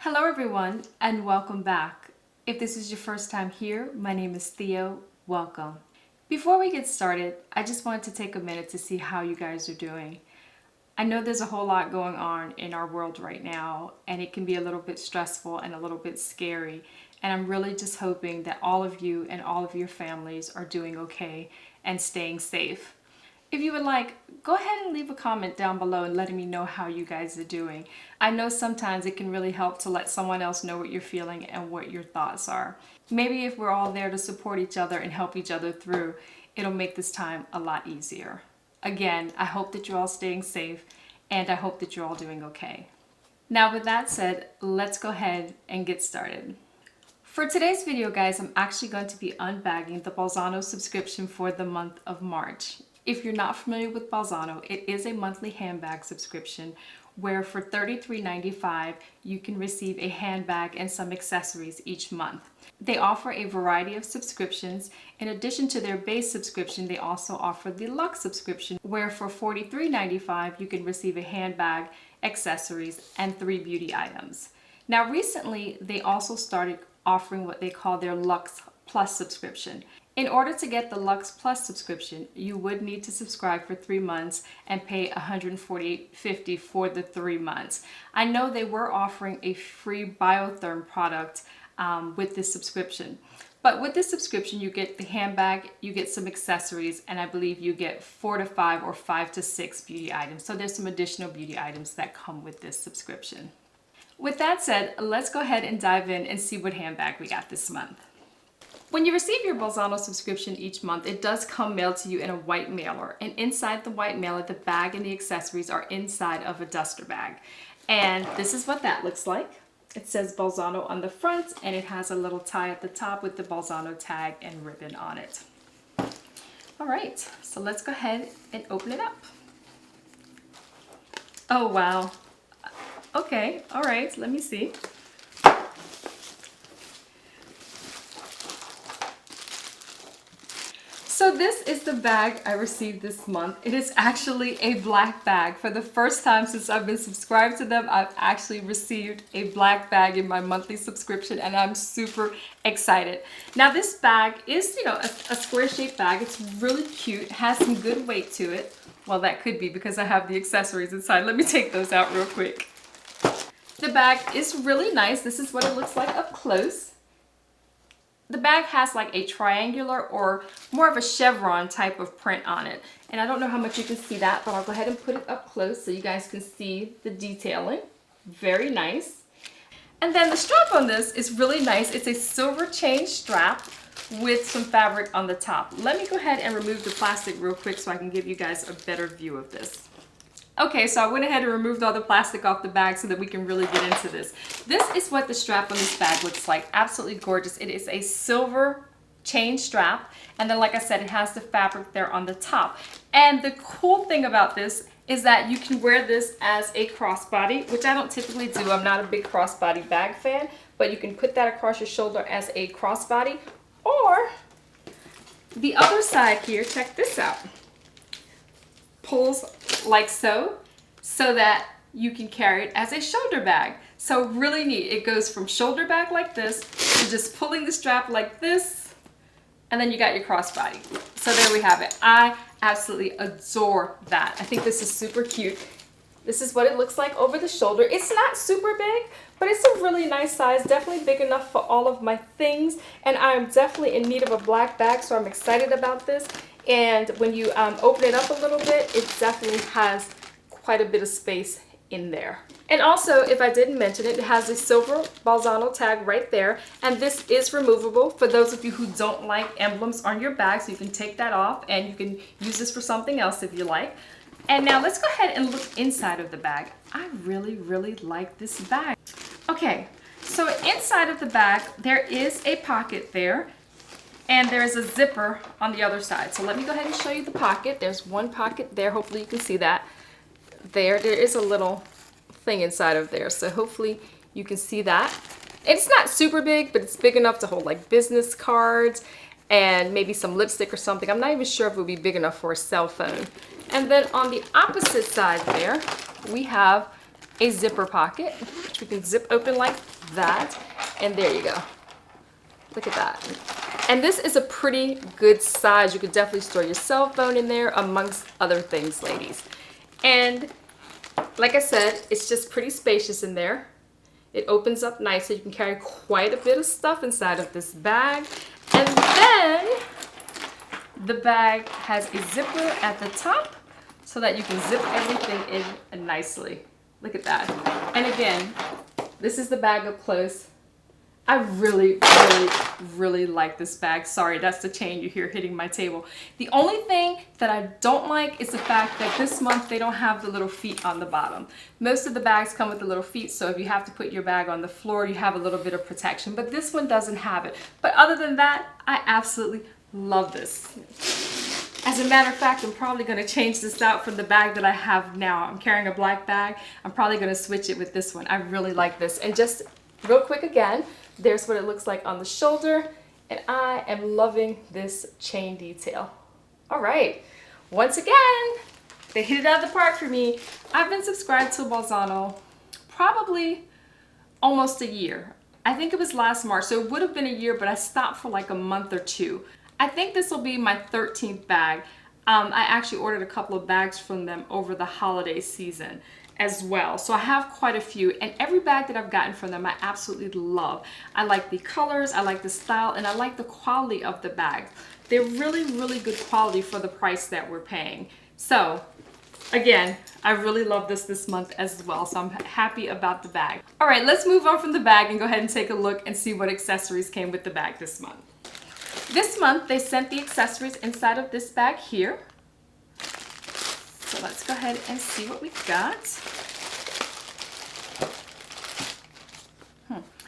Hello everyone and welcome back. If this is your first time here, my name is Theo. Welcome. Before we get started, I just wanted to take a minute to see how you guys are doing. I know there's a whole lot going on in our world right now and it can be a little bit stressful and a little bit scary, and I'm really just hoping that all of you and all of your families are doing okay and staying safe. If you would like, go ahead and leave a comment down below and letting me know how you guys are doing. I know sometimes it can really help to let someone else know what you're feeling and what your thoughts are. Maybe if we're all there to support each other and help each other through, it'll make this time a lot easier. Again, I hope that you're all staying safe and I hope that you're all doing okay. Now with that said, let's go ahead and get started. For today's video, guys, I'm actually going to be unbagging the Bolzano subscription for the month of March. If you're not familiar with Bolzano, it is a monthly handbag subscription where for $33.95 you can receive a handbag and some accessories each month. They offer a variety of subscriptions. In addition to their base subscription, they also offer the Luxe subscription where for $43.95 you can receive a handbag, accessories, and 3 beauty items. Now recently, they also started offering what they call their Luxe Plus subscription. In order to get the Luxe Plus subscription, you would need to subscribe for 3 months and pay $148.50 for the 3 months. I know they were offering a free biotherm product with this subscription. But with this subscription, you get the handbag, you get some accessories, and I believe you get 4 to 5 or 5 to 6 beauty items. So there's some additional beauty items that come with this subscription. With that said, let's go ahead and dive in and see what handbag we got this month. When you receive your Bolzano subscription each month, it does come mailed to you in a white mailer. And inside the white mailer, the bag and the accessories are inside of a duster bag. And this is what that looks like. It says Bolzano on the front, and it has a little tie at the top with the Bolzano tag and ribbon on it. All right, so let's go ahead and open it up. Oh, wow. Okay, all right, let me see. So this is the bag I received this month. It is actually a black bag. For the first time since I've been subscribed to them, I've actually received a black bag in my monthly subscription, and I'm super excited. Now this bag is, a square shaped bag. It's really cute, has some good weight to it. Well, that could be because I have the accessories inside. Let me take those out real quick. The bag is really nice. This is what it looks like up close. The bag has like a triangular or more of a chevron type of print on it. And I don't know how much you can see that, but I'll go ahead and put it up close so you guys can see the detailing. Very nice. And then the strap on this is really nice. It's a silver chain strap with some fabric on the top. Let me go ahead and remove the plastic real quick so I can give you guys a better view of this. Okay, so I went ahead and removed all the plastic off the bag so that we can really get into this. This is what the strap on this bag looks like. Absolutely gorgeous. It is a silver chain strap. And then, like I said, it has the fabric there on the top. And the cool thing about this is that you can wear this as a crossbody, which I don't typically do. I'm not a big crossbody bag fan, but you can put that across your shoulder as a crossbody. Or the other side here, check this out. Pulls like so that you can carry it as a shoulder bag. So really neat. It goes from shoulder bag like this to just pulling the strap like this, and then you got your crossbody. So there we have it. I absolutely adore that. I think this is super cute. This is what it looks like over the shoulder. It's not super big, but it's a really nice size, definitely big enough for all of my things. And I'm definitely in need of a black bag, so I'm excited about this. And when you open it up a little bit, it definitely has quite a bit of space in there. And also, if I didn't mention it, it has a silver Bolzano tag right there. And this is removable for those of you who don't like emblems on your bag. So you can take that off and you can use this for something else if you like. And now let's go ahead and look inside of the bag. I really, really like this bag. Okay, so inside of the bag, there is a pocket there. And there's a zipper on the other side. So let me go ahead and show you the pocket. There's one pocket there. Hopefully you can see that. There is a little thing inside of there. So hopefully you can see that. It's not super big, but it's big enough to hold like business cards and maybe some lipstick or something. I'm not even sure if it would be big enough for a cell phone. And then on the opposite side there, we have a zipper pocket, which we can zip open like that. And there you go. Look at that. And this is a pretty good size. You could definitely store your cell phone in there, amongst other things, ladies. And like I said, it's just pretty spacious in there. It opens up nice, so you can carry quite a bit of stuff inside of this bag. And then the bag has a zipper at the top so that you can zip everything in nicely. Look at that. And again, this is the bag up close. I really, really, really like this bag. Sorry, that's the chain you hear hitting my table. The only thing that I don't like is the fact that this month they don't have the little feet on the bottom. Most of the bags come with the little feet, so if you have to put your bag on the floor, you have a little bit of protection. But this one doesn't have it. But other than that, I absolutely love this. As a matter of fact, I'm probably going to change this out from the bag that I have now. I'm carrying a black bag. I'm probably going to switch it with this one. I really like this. And just real quick again, there's what it looks like on the shoulder, and I am loving this chain detail. All right, once again, they hit it out of the park for me. I've been subscribed to Bolzano probably almost a year. I think it was last March, so it would have been a year, but I stopped for like a month or two. I think this will be my 13th bag. I actually ordered a couple of bags from them over the holiday season as well. So I have quite a few, and every bag that I've gotten from them I absolutely love. I like the colors, I like the style, and I like the quality of the bags. They're really, really good quality for the price that we're paying. So again, I really love this month as well, so I'm happy about the bag. All right, let's move on from the bag and go ahead and take a look and see what accessories came with the bag this month. This month they sent the accessories inside of this bag here. So let's go ahead and see what we got.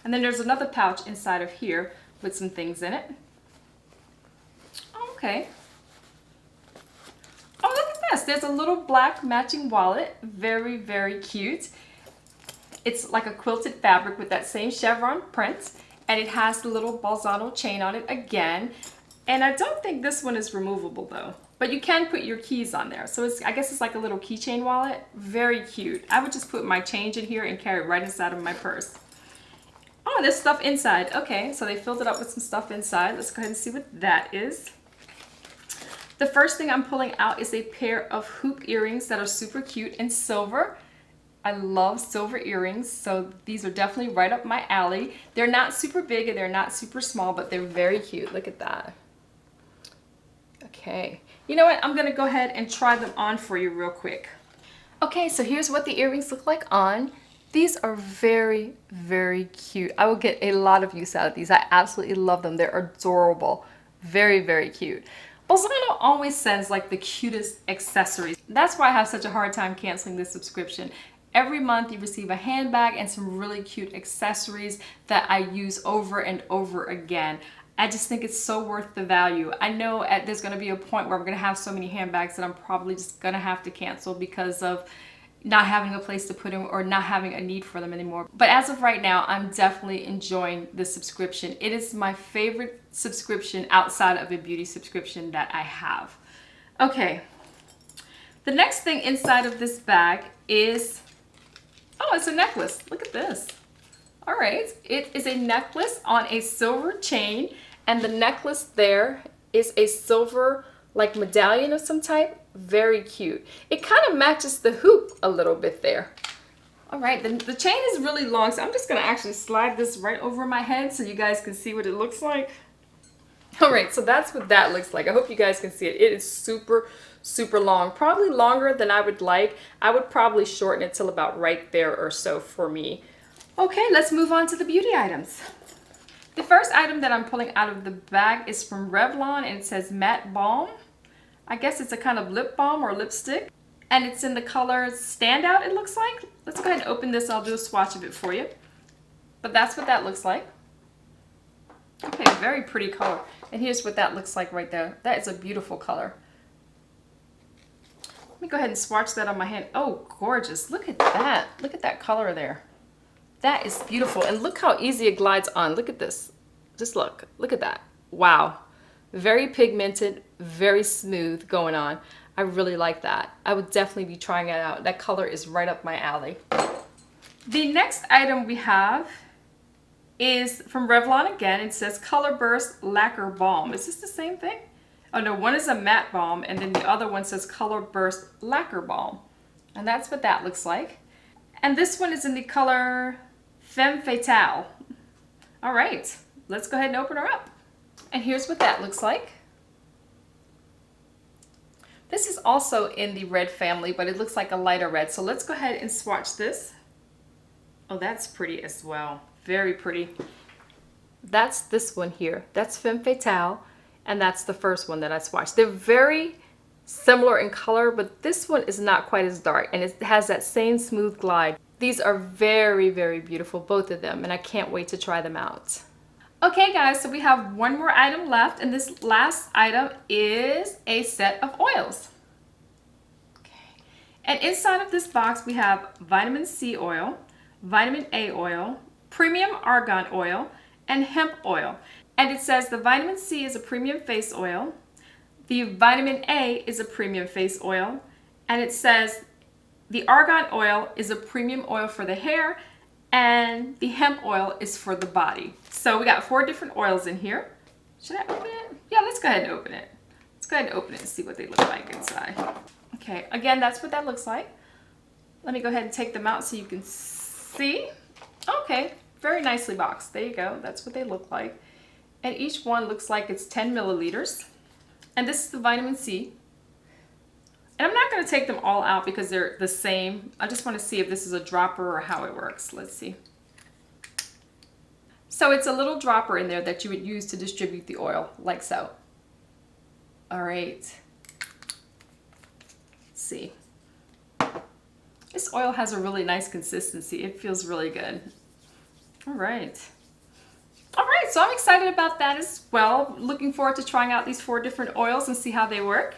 And then there's another pouch inside of here with some things in it. Okay. Oh, look at this. There's a little black matching wallet. Very, very cute. It's like a quilted fabric with that same chevron print. And it has the little Bolzano chain on it again. And I don't think this one is removable though. But you can put your keys on there. So I guess it's like a little keychain wallet. Very cute. I would just put my change in here and carry it right inside of my purse. Oh, there's stuff inside. Okay, so they filled it up with some stuff inside. Let's go ahead and see what that is. The first thing I'm pulling out is a pair of hoop earrings that are super cute in silver. I love silver earrings, so these are definitely right up my alley. They're not super big and they're not super small, but they're very cute. Look at that. Okay. You know what? I'm going to go ahead and try them on for you real quick. Okay, so here's what the earrings look like on. These are very, very cute. I will get a lot of use out of these. I absolutely love them. They're adorable. Very, very cute. Bolzano always sends like the cutest accessories. That's why I have such a hard time canceling this subscription. Every month you receive a handbag and some really cute accessories that I use over and over again. I just think it's so worth the value. I know there's going to be a point where I'm going to have so many handbags that I'm probably just going to have to cancel because of not having a place to put them or not having a need for them anymore. But as of right now, I'm definitely enjoying the subscription. It is my favorite subscription outside of a beauty subscription that I have. Okay, the next thing inside of this bag is, oh, it's a necklace. Look at this. All right, it is a necklace on a silver chain, and the necklace there is a silver like medallion of some type. Very cute. It kind of matches the hoop a little bit there. All right, the chain is really long, so I'm just gonna actually slide this right over my head so you guys can see what it looks like. All right, so that's what that looks like. I hope you guys can see it. It is super, super long, probably longer than I would like. I would probably shorten it till about right there or so for me. Okay, let's move on to the beauty items. The first item that I'm pulling out of the bag is from Revlon, and it says Matte Balm. I guess it's a kind of lip balm or lipstick, and it's in the color Standout, it looks like. Let's go ahead and open this. I'll do a swatch of it for you. But that's what that looks like. Okay, very pretty color. And here's what that looks like right there. That is a beautiful color. Let me go ahead and swatch that on my hand. Oh, gorgeous. Look at that. Look at that color there. That is beautiful. And look how easy it glides on. Look at this. Just look. Look at that. Wow. Very pigmented, very smooth going on. I really like that. I would definitely be trying it out. That color is right up my alley. The next item we have is from Revlon again. It says Color Burst Lacquer Balm. Is this the same thing? Oh no, one is a matte balm and then the other one says Color Burst Lacquer Balm. And that's what that looks like. And this one is in the color Femme Fatale. All right, let's go ahead and open her up. And here's what that looks like. This is also in the red family, but it looks like a lighter red. So let's go ahead and swatch this. Oh, that's pretty as well. Very pretty. That's this one here. That's Femme Fatale, and that's the first one that I swatched. They're very similar in color, but this one is not quite as dark, and it has that same smooth glide. These are very, very beautiful, both of them, and I can't wait to try them out. Okay guys, so we have one more item left, and this last item is a set of oils. Okay. And inside of this box we have vitamin C oil, vitamin A oil, premium argan oil, and hemp oil. And it says the vitamin C is a premium face oil, the vitamin A is a premium face oil, and it says the argan oil is a premium oil for the hair, and the hemp oil is for the body. So we got 4 different oils in here. Should I open it? Yeah, let's go ahead and open it. Let's go ahead and open it and see what they look like inside. Okay, again, that's what that looks like. Let me go ahead and take them out so you can see. Okay, very nicely boxed. There you go. That's what they look like. And each one looks like it's 10 milliliters. And this is the vitamin C. And I'm not going to take them all out because they're the same. I just want to see if this is a dropper or how it works. Let's see. So it's a little dropper in there that you would use to distribute the oil, like so. All right. Let's see. This oil has a really nice consistency. It feels really good. All right. All right, so I'm excited about that as well. Looking forward to trying out these 4 different oils and see how they work.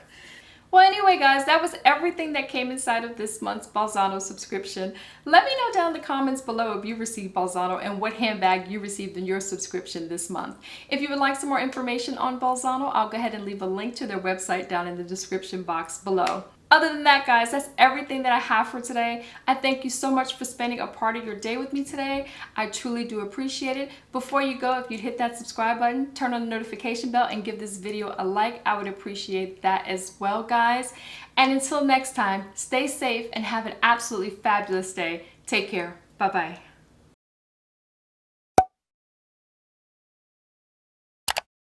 Well, anyway, guys, that was everything that came inside of this month's Bolzano subscription. Let me know down in the comments below if you received Bolzano and what handbag you received in your subscription this month. If you would like some more information on Bolzano, I'll go ahead and leave a link to their website down in the description box below. Other than that, guys, that's everything that I have for today. I thank you so much for spending a part of your day with me today. I truly do appreciate it. Before you go, if you'd hit that subscribe button, turn on the notification bell, and give this video a like, I would appreciate that as well, guys. And until next time, stay safe and have an absolutely fabulous day. Take care. Bye-bye.